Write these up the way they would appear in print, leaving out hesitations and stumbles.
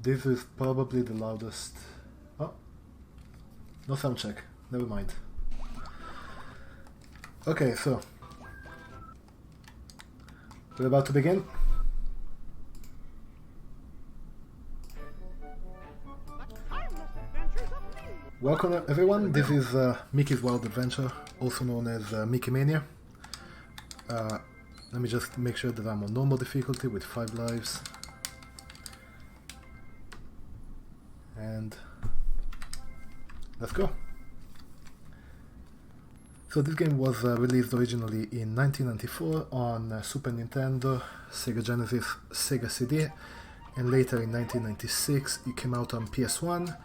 This is probably the loudest... Oh, no sound check, never mind. Okay, so we're about to begin. Welcome everyone, this is Mickey's Wild Adventure, also known as Mickey Mania. Let me just make sure that I'm on normal difficulty with 5 lives. And let's go. So this game was released originally in 1994 on Super Nintendo, Sega Genesis, Sega CD, and later in 1996 it came out on PS1.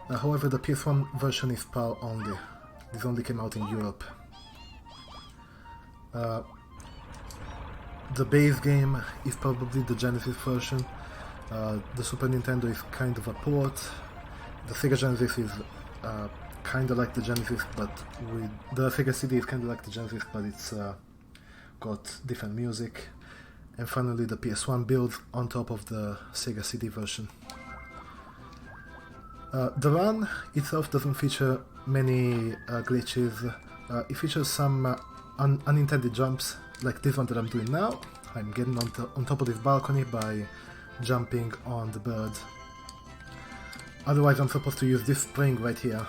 However, the PS1 version is PAL only. This only came out in Europe. The base game is probably the Genesis version. The Super Nintendo is kind of a port. The Sega Genesis is kind of like the Genesis, but with the Sega CD is kind of like the Genesis, but it's got different music. And finally, the PS1 builds on top of the Sega CD version. The run itself doesn't feature many glitches. It features some unintended jumps, like this one that I'm doing now. I'm getting on top of this balcony by jumping on the bird. Otherwise I'm supposed to use this spring right here.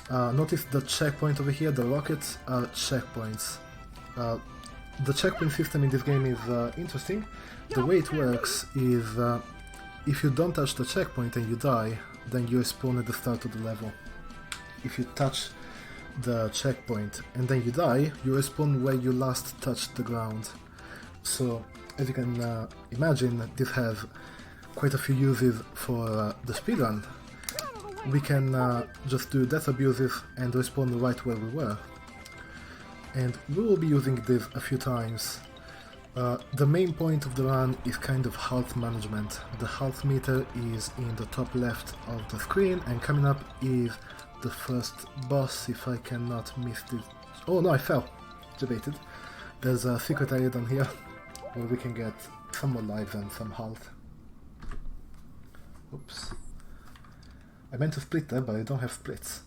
Notice the checkpoint over here, the rockets are checkpoints. The checkpoint system in this game is interesting. The way it works is if you don't touch the checkpoint and you die, then you respawn at the start of the level. If you touch the checkpoint and then you die, you respawn where you last touched the ground. So, as you can imagine, this has quite a few uses for the speedrun. We can just do death abuses and respawn right where we were. And we will be using this a few times. The main point of the run is kind of health management. The health meter is in the top left of the screen, and coming up is the first boss, if I cannot miss this. Oh no, I fell. Debated. There's a secret area down here where we can get some more lives and some health. Oops. I meant to split there, but I don't have splits.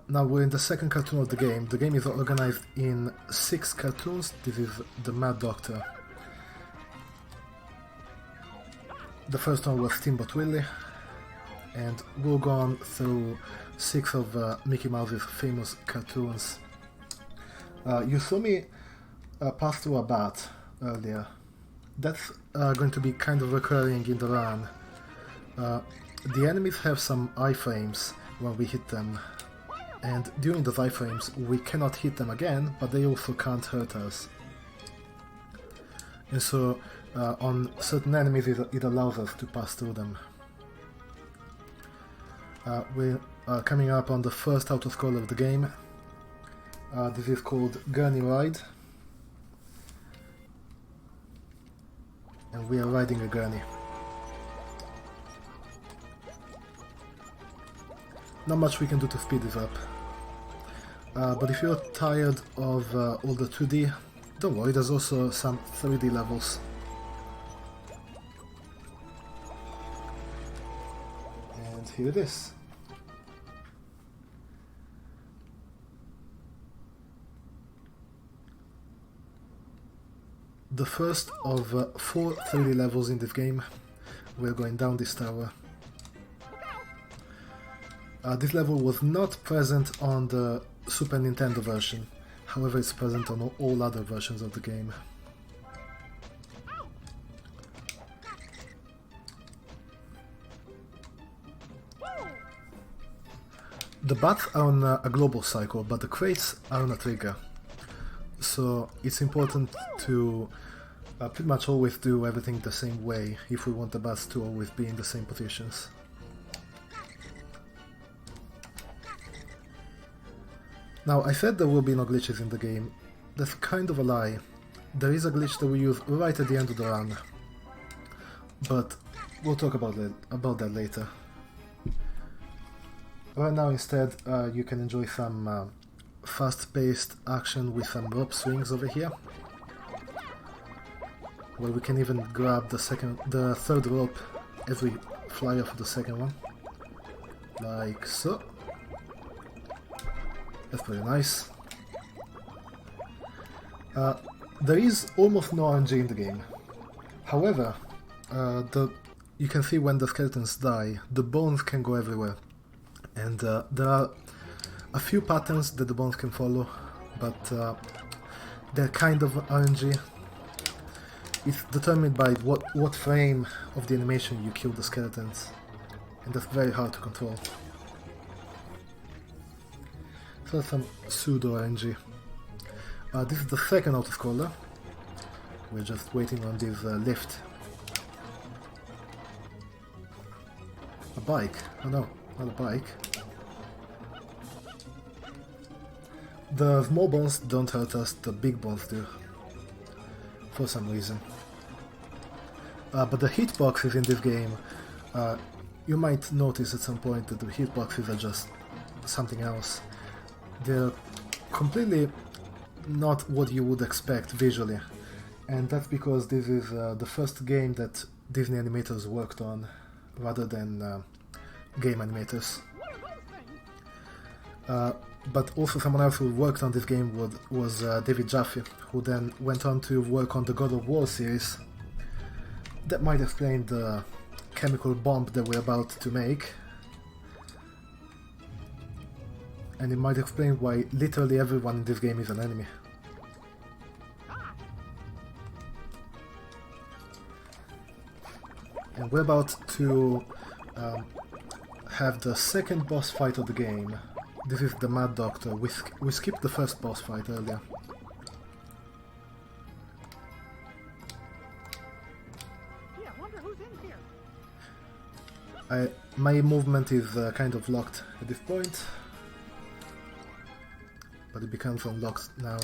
Now we're in the second cartoon of the game. The game is organized in 6 cartoons. This is the Mad Doctor. The first one was Steamboat Willie, and we'll go on through 6 of Mickey Mouse's famous cartoons. You saw me pass through a bat earlier. That's going to be kind of recurring in the run. The enemies have some iframes when we hit them. And during those iframes we cannot hit them again, but they also can't hurt us. And so on certain enemies it allows us to pass through them. We're coming up on the first autoscroller of the game. This is called Gurney Ride. And we are riding a gurney. Not much we can do to speed this up. But if you're tired of all the 2D, don't worry, there's also some 3D levels. And here it is. The first of 4 3D levels in this game. We're going down this tower. This level was not present on the Super Nintendo version, however it's present on all other versions of the game. The bats are on a global cycle, but the crates are on a trigger. So it's important to pretty much always do everything the same way if we want the bats to always be in the same positions. Now, I said there will be no glitches in the game. That's kind of a lie. There is a glitch that we use right at the end of the run. But we'll talk about that later. Right now, instead, you can enjoy some fast-paced action with some rope swings over here. where we can even grab the third rope as we fly off the second one. Like so. That's pretty nice. There is almost no RNG in the game. However, you can see when the skeletons die, the bones can go everywhere. And there are a few patterns that the bones can follow, but they're kind of RNG. It's determined by what frame of the animation you kill the skeletons, and that's very hard to control. So that's some pseudo RNG. This is the second autoscroller. We're just waiting on this lift. A bike? Oh no, not a bike. The small bones don't hurt us, the big bones do. For some reason. But the hitboxes in this game, you might notice at some point that the hitboxes are just something else. They're completely not what you would expect visually. And that's because this is the first game that Disney animators worked on, rather than game animators. But also someone else who worked on this game was David Jaffe, who then went on to work on the God of War series. That might explain the chemical bomb that we're about to make. And it might explain why literally everyone in this game is an enemy. And we're about to have the second boss fight of the game. This is the Mad Doctor. We skipped the first boss fight earlier. Yeah, I wonder who's in here. My movement is kind of locked at this point, but it becomes unlocked now.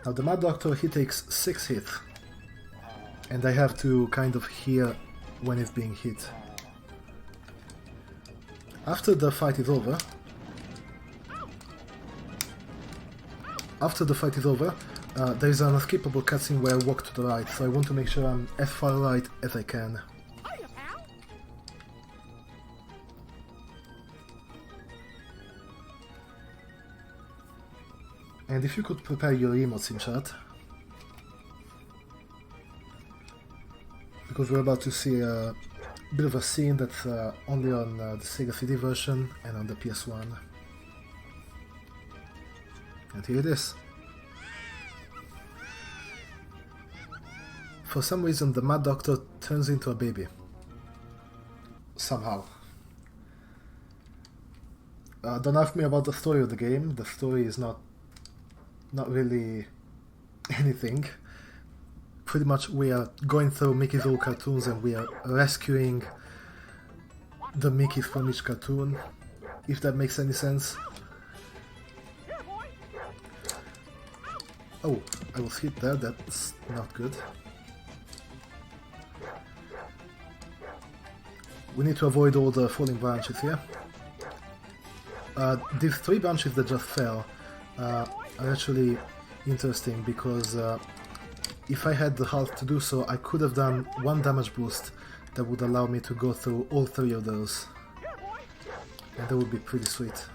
Now the Mad Doctor, he takes 6 hits, and I have to kind of hear when it's being hit. After the fight is over, there is an unskippable cutscene where I walk to the right, so I want to make sure I'm as far right as I can. And if you could prepare your emotes in chat, because we're about to see a bit of a scene that's only on the Sega CD version and on the PS1. And here it is. For some reason the Mad Doctor turns into a baby. Somehow. Don't ask me about the story of the game. The story is not really anything. Pretty much we are going through Mickey's old cartoons and we are rescuing the Mickeys from each cartoon, if that makes any sense. Oh, I was hit there, that's not good. We need to avoid all the falling branches here. These 3 branches that just fell are actually interesting because if I had the health to do so, I could have done 1 damage boost that would allow me to go through all 3 of those. And that would be pretty sweet.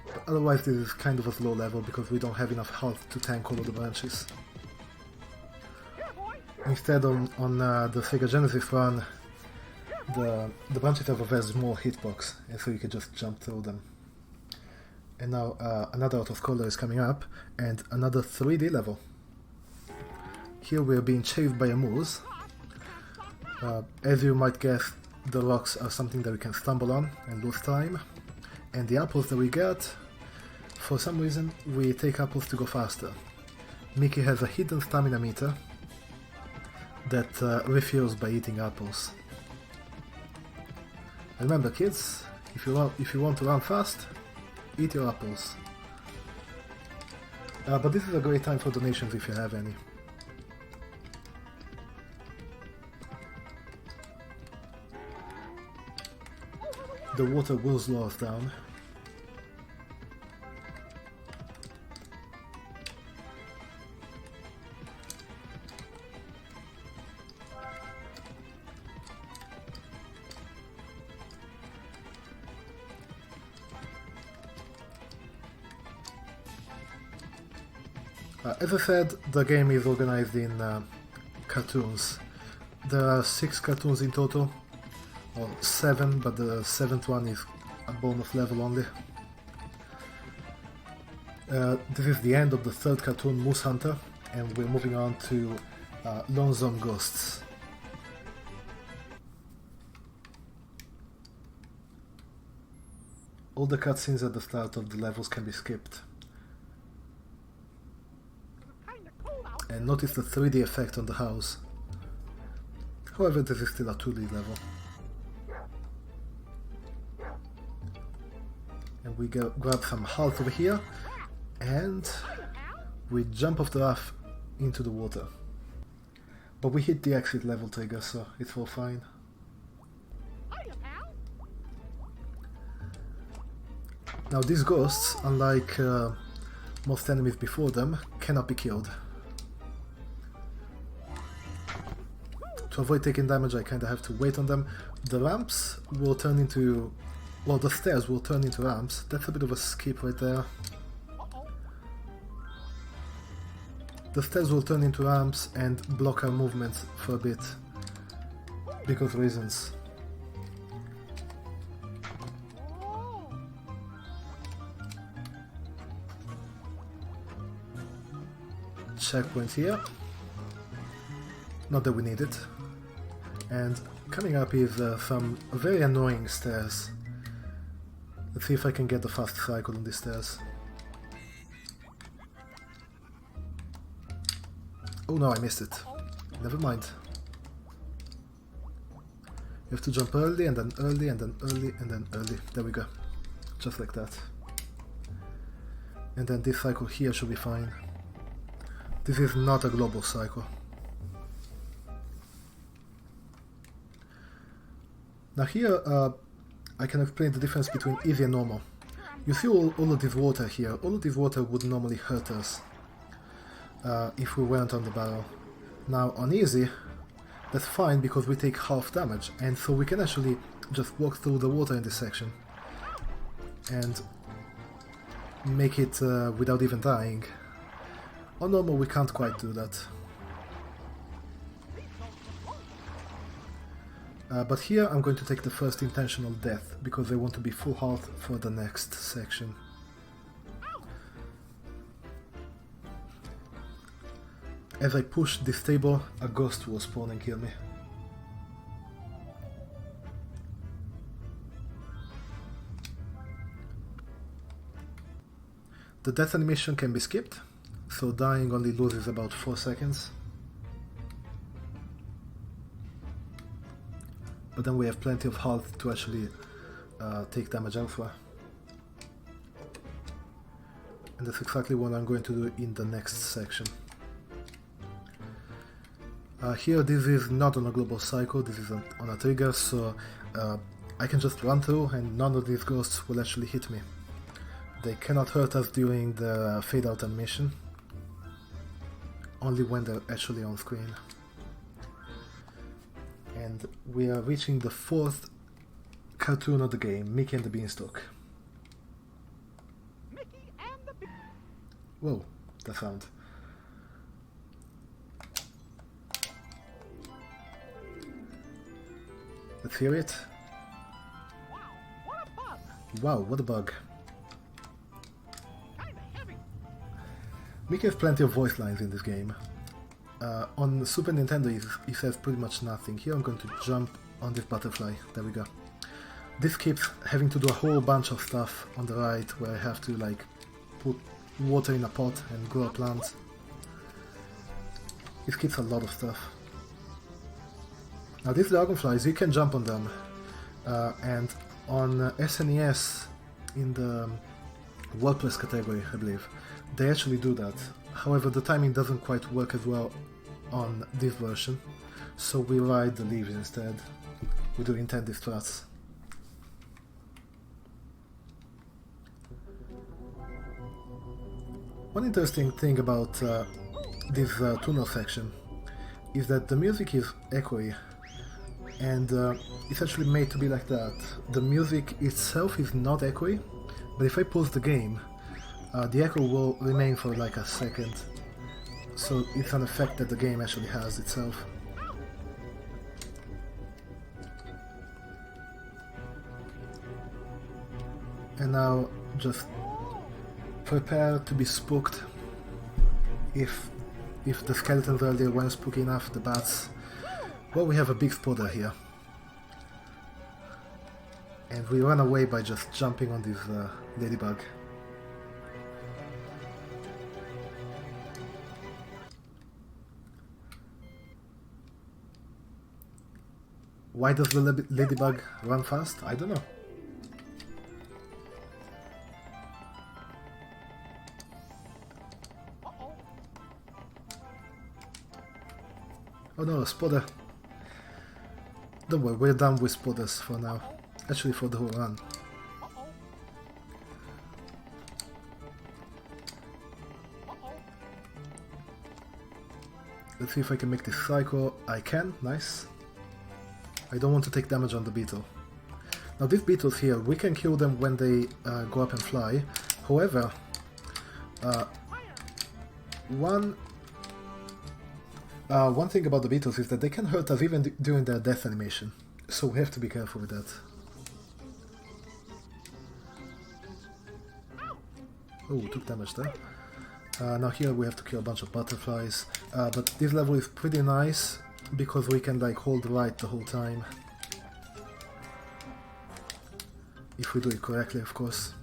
But otherwise this is kind of a slow level because we don't have enough health to tank all of the branches. Instead on the Sega Genesis run, the branches have a very small hitbox, and so you can just jump through them. And now another autoscroller is coming up, and another 3D level. Here we are being chased by a moose. As you might guess, the rocks are something that we can stumble on and lose time. And the apples that we get, for some reason, we take apples to go faster. Mickey has a hidden stamina meter that refills by eating apples. Remember kids, if you want to run fast, eat your apples. But this is a great time for donations if you have any. The water will slow us down. As I said, the game is organized in cartoons. There are 6 cartoons in total, or 7, but the 7th one is a bonus level only. This is the end of the 3rd cartoon, Moose Hunter, and we're moving on to Lonesome Ghosts. All the cutscenes at the start of the levels can be skipped. And notice the 3D effect on the house. However, this is still a 2D level. And we grab some health over here, and we jump off the raft into the water. But we hit the exit level trigger, so it's all fine. Now these ghosts, unlike most enemies before them, cannot be killed. To avoid taking damage, I kinda have to wait on them. The ramps will turn into... well, the stairs will turn into ramps. That's a bit of a skip right there. The stairs will turn into ramps and block our movements for a bit. Because reasons. Checkpoint here. Not that we need it. And coming up is some very annoying stairs. Let's see if I can get the fast cycle on these stairs. Oh no, I missed it. Never mind. You have to jump early and then early and then early and then early. There we go. Just like that. And then this cycle here should be fine. This is not a global cycle. Now here, I can explain the difference between easy and normal. You see all of this water here. All of this water would normally hurt us if we weren't on the barrel. Now on easy, that's fine because we take half damage, and so we can actually just walk through the water in this section and make it without even dying. On normal we can't quite do that. But here I'm going to take the first intentional death, because I want to be full health for the next section. As I push this table, a ghost will spawn and kill me. The death animation can be skipped, so dying only loses about 4 seconds. But then we have plenty of health to actually take damage elsewhere. And that's exactly what I'm going to do in the next section. Here this is not on a global cycle, this is on a trigger, so I can just run through and none of these ghosts will actually hit me. They cannot hurt us during the fade out animation, only when they're actually on screen. And we are reaching the 4th cartoon of the game, Mickey and the Beanstalk. Mickey and the Whoa, that sound. Let's hear it. Wow, what a bug! Wow, what a bug. Kinda heavy. Mickey has plenty of voice lines in this game. On Super Nintendo he says pretty much nothing. Here I'm going to jump on this butterfly. There we go. This keeps having to do a whole bunch of stuff on the right, where I have to like put water in a pot and grow a plant. It skips a lot of stuff. Now these dragonflies, you can jump on them, and on SNES in the WordPress category, I believe, they actually do that. However, the timing doesn't quite work as well on this version, so we ride the leaves instead. We do intended struts. One interesting thing about this tunnel section is that the music is echoey, and it's actually made to be like that. The music itself is not echoey, but if I pause the game, the echo will remain for like a second. So it's an effect that the game actually has itself. And now just prepare to be spooked. If the skeletons earlier weren't spooky enough, the bats... Well, we have a big spotter here. And we run away by just jumping on this ladybug. Why does the ladybug run fast? I don't know. Oh no, a spotter. Don't worry, we're done with spotters for now. Actually, for the whole run. Let's see if I can make this cycle. I can, nice. I don't want to take damage on the beetle. Now these beetles here, we can kill them when they go up and fly. However, one thing about the beetles is that they can hurt us even during their death animation. So we have to be careful with that. Oh, we took damage there. Now here we have to kill a bunch of butterflies. But this level is pretty nice because we can like hold right the whole time. If we do it correctly, of course.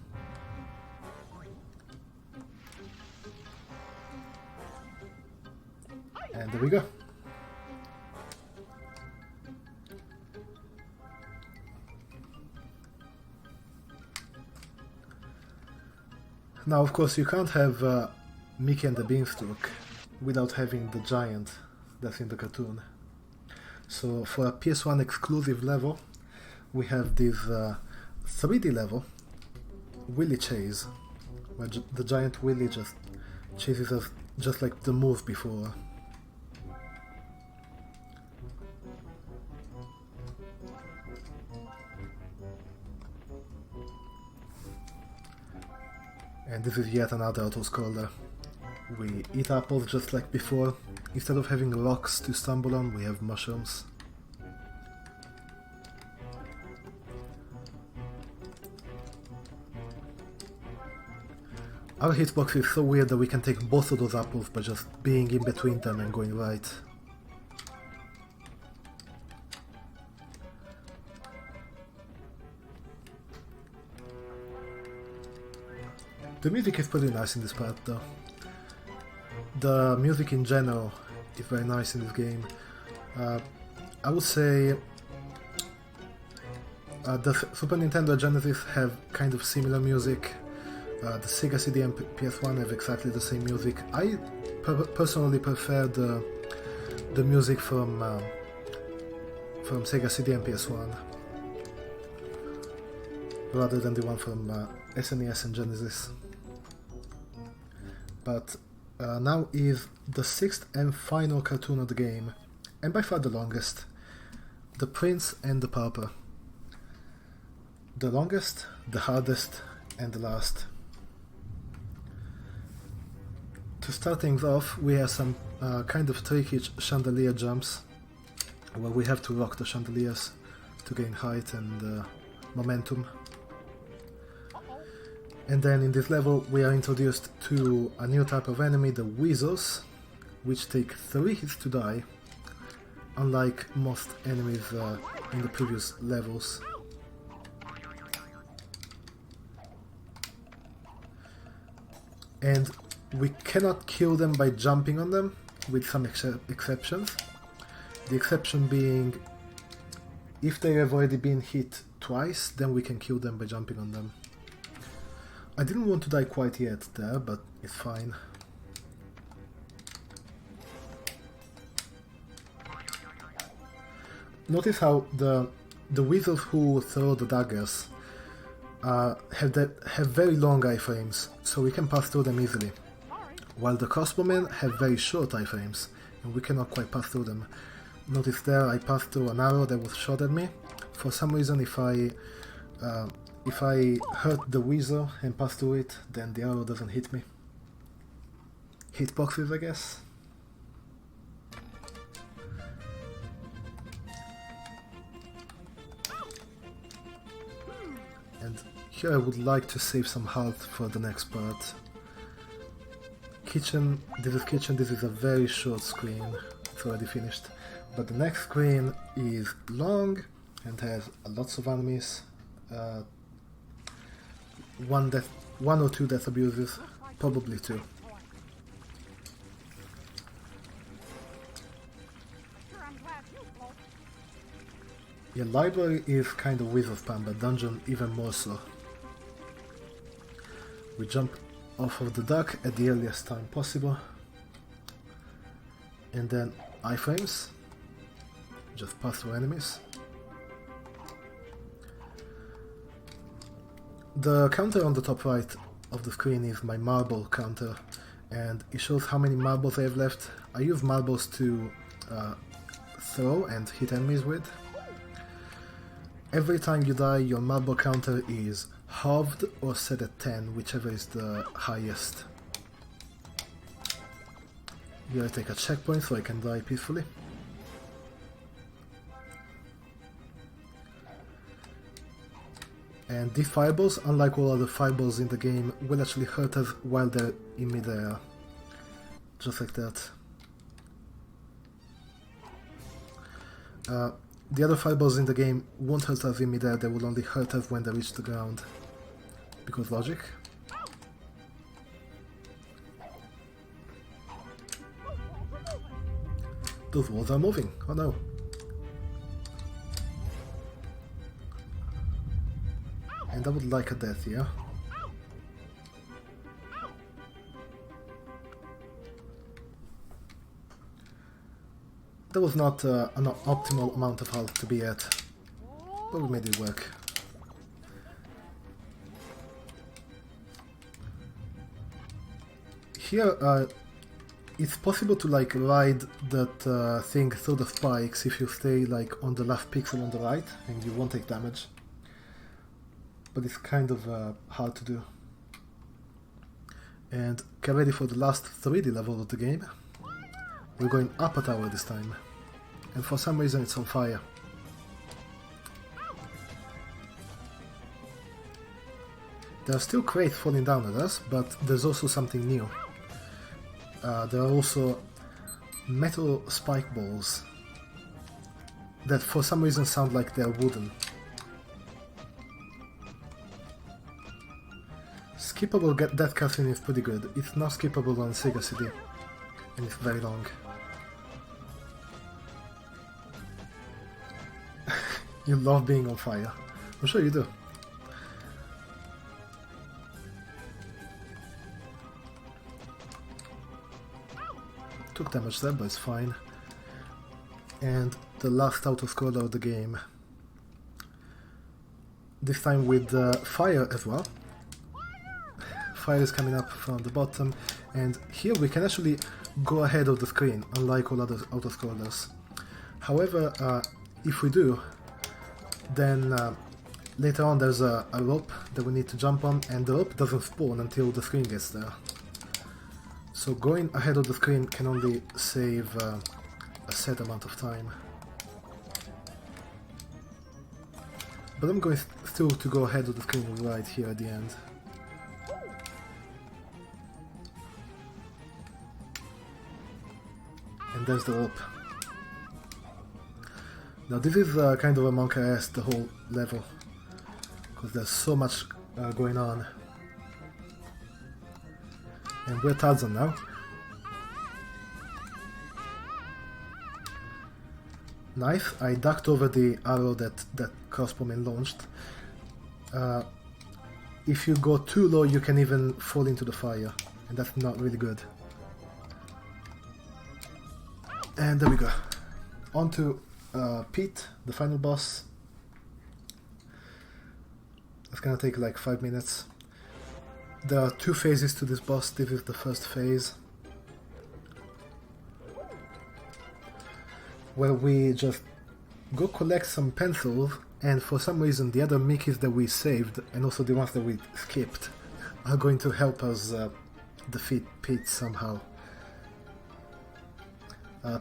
And there we go. Now, of course, you can't have Mickey and the Beanstalk without having the giant that's in the cartoon. So, for a PS1 exclusive level, we have this 3D level, Willy Chase, where the giant Willy just chases us just like the move before. And this is yet another auto-scroller. We eat apples just like before. Instead of having rocks to stumble on, we have mushrooms. Our hitbox is so weird that we can take both of those apples by just being in between them and going right. The music is pretty nice in this part though. The music in general is very nice in this game. I would say the Super Nintendo and Genesis have kind of similar music. The Sega CD and PS1 have exactly the same music. I personally prefer the music from Sega CD and PS1 rather than the one from SNES and Genesis. But now is the 6th and final cartoon of the game, and by far the longest, The Prince and the Pauper. The longest, the hardest, and the last. To start things off, we have some kind of tricky chandelier jumps, where we have to rock the chandeliers to gain height and momentum. And then in this level we are introduced to a new type of enemy, the weasels, which take 3 hits to die, unlike most enemies in the previous levels. And we cannot kill them by jumping on them, with some exceptions. The exception being, if they have already been hit twice, then we can kill them by jumping on them. I didn't want to die quite yet there, but it's fine. Notice how the weasels who throw the daggers have very long iframes, so we can pass through them easily. While the crossbowmen have very short iframes, and we cannot quite pass through them. Notice there I passed through an arrow that was shot at me. For some reason, if I hurt the weasel and pass through it, then the arrow doesn't hit me. Hitboxes, I guess. And here I would like to save some health for the next part. Kitchen, this is a very short screen, it's already finished. But the next screen is long and has lots of enemies. One or two death abuses, probably two. Your library is kind of wizard spam, but dungeon even more so. We jump off of the dock at the earliest time possible. And then iframes. Just pass through enemies. The counter on the top right of the screen is my marble counter, and it shows how many marbles I have left. I use marbles to throw and hit enemies with. Every time you die, your marble counter is halved or set at 10, whichever is the highest. Here I take a checkpoint so I can die peacefully. And these fireballs, unlike all other fireballs in the game, will actually hurt us while they're in midair. Just like that. The other fireballs in the game won't hurt us in midair, they will only hurt us when they reach the ground. Because logic. Those walls are moving, oh no. And I would like a death here. That was not an optimal amount of health to be at, but we made it work. Here, it's possible to like ride that thing through the spikes if you stay like on the left pixel on the right, and you won't take damage. But it's kind of hard to do. And get ready for the last 3D level of the game. We're going up a tower this time. And for some reason it's on fire. There are still crates falling down at us, but there's also something new. There are also metal spike balls that for some reason sound like they're wooden. Skippable death cutscene is pretty good. It's not skippable on Sega CD, and it's very long. You love being on fire. I'm sure you do. Took damage there, but it's fine. And the last autoscroller of the game. This time with fire as well. Fire is coming up from the bottom, and here we can actually go ahead of the screen, unlike all other autoscrollers. However, if we do, then later on there's a rope that we need to jump on, and the rope doesn't spawn until the screen gets there. So going ahead of the screen can only save a set amount of time. But I'm going still to go ahead of the screen right here at the end. And there's the rope. Now this is kind of a monkey ass, the whole level, because there's so much going on. And we're Tarzan now. Nice, I ducked over the arrow that crossbowman launched. If you go too low you can even fall into the fire, and that's not really good. And there we go. On to Pete, the final boss. It's gonna take like 5 minutes. There are 2 phases to this boss. This is the first phase, where we just go collect some pencils, and for some reason the other Mickeys that we saved, and also the ones that we skipped, are going to help us defeat Pete somehow.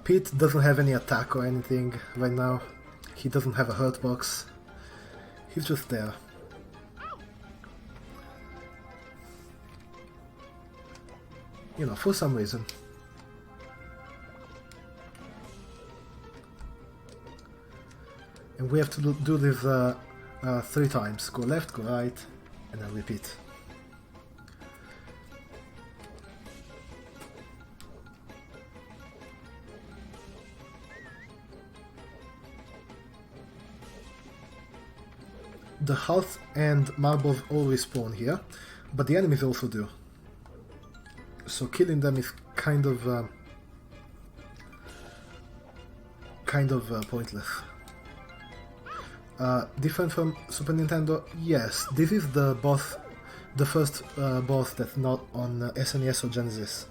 Pete doesn't have any attack or anything right now. He doesn't have a hurt box. He's just there. You know, for some reason. And we have to do this 3 times. Go left, go right, and then repeat. The health and marbles always spawn here, but the enemies also do. So killing them is kind of pointless. Different from Super Nintendo? Yes, this is the boss, the first boss that's not on SNES or Genesis.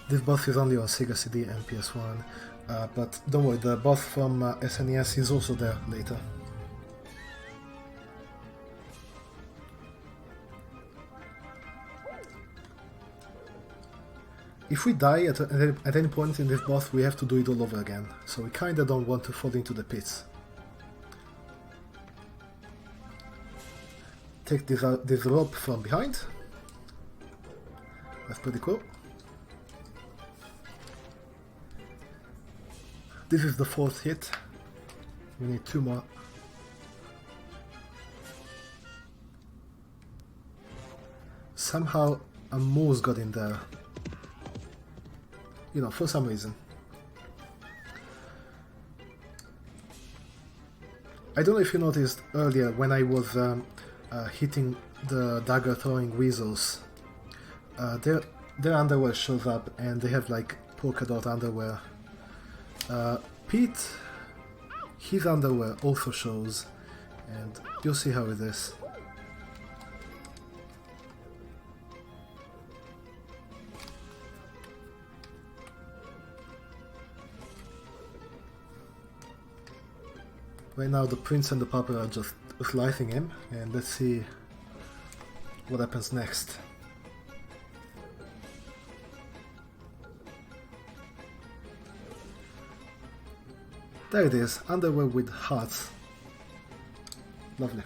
This boss is only on Sega CD and PS1, but don't worry, the boss from SNES is also there later. If we die at any point in this boss, we have to do it all over again, so we kinda don't want to fall into the pits. Take this rope from behind. That's pretty cool. This is the 4th hit. We need 2 more. Somehow a moose got in there. You know, for some reason. I don't know if you noticed earlier when I was hitting the dagger throwing weasels. Their underwear shows up and they have like polka dot underwear. Pete, his underwear also shows, and you'll see how it is. Right now the prince and the pauper are just slicing him, and let's see what happens next. There it is, underwear with hearts. Lovely.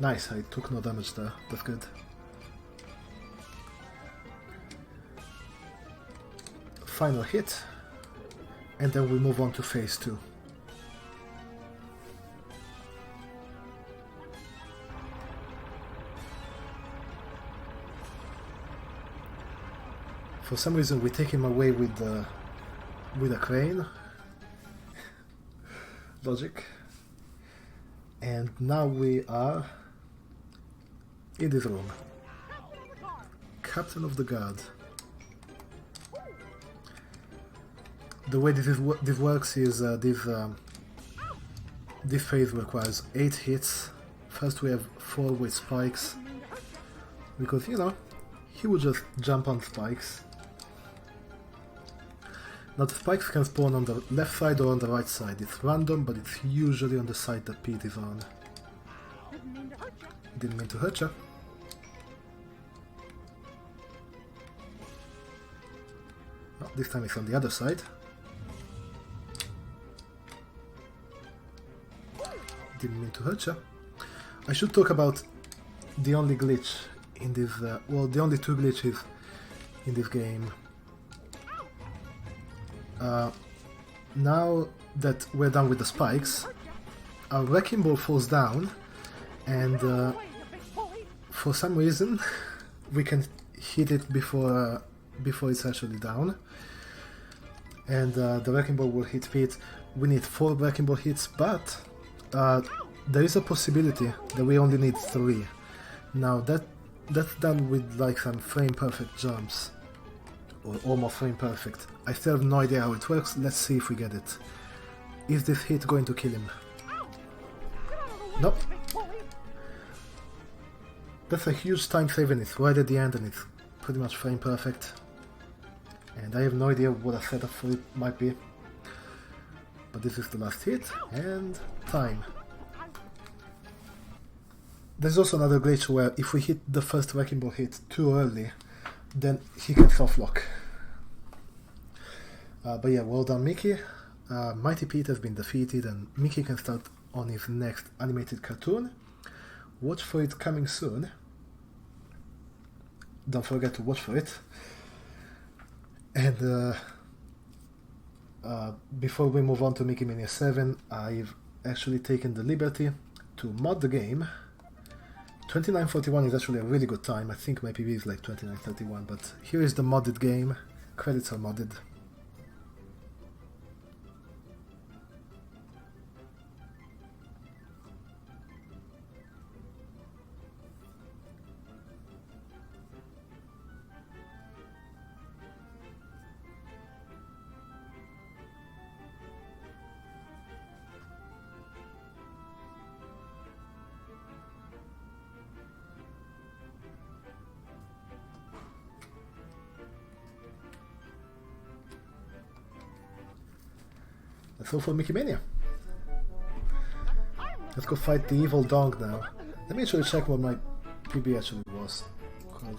Nice, I took no damage there, that's good. Final hit, and then we move on to phase 2. For some reason we take him away with a crane. Logic. And now we are in this room. Captain of the Guard. The way this works is this phase requires 8 hits. First we have 4 with spikes, because, you know, he would just jump on spikes. Now the spikes can spawn on the left side or on the right side. It's random, but it's usually on the side that Pete is on. Didn't mean to hurt ya. Oh, this time it's on the other side. Didn't mean to hurt ya. I should talk about the only glitch in this, well, the only 2 glitches in this game. Now that we're done with the spikes, our wrecking ball falls down, and for some reason we can hit it before it's actually down, and the wrecking ball will hit Pete. We need 4 wrecking ball hits, but there is a possibility that we only need 3. Now that's done with like some frame perfect jumps, or almost frame perfect. I still have no idea how it works. Let's see if we get it. Is this hit going to kill him? Nope. That's a huge time save, and it's right at the end, and it's pretty much frame perfect. And I have no idea what a setup for it might be. But this is the last hit, and time. There's also another glitch where if we hit the first wrecking ball hit too early, then he can soft lock. But yeah, well done, Mickey. Mighty Pete has been defeated, and Mickey can start on his next animated cartoon. Watch for it coming soon. Don't forget to watch for it. And before we move on to Mickey Mania 7, I've actually taken the liberty to mod the game. 2941 is actually a really good time. I think my PB is like 2931, but here is the modded game. Credits are modded. That's all for Mickey Mania. Let's go fight the evil dog now. Let me actually check what my PB actually was. 'Cause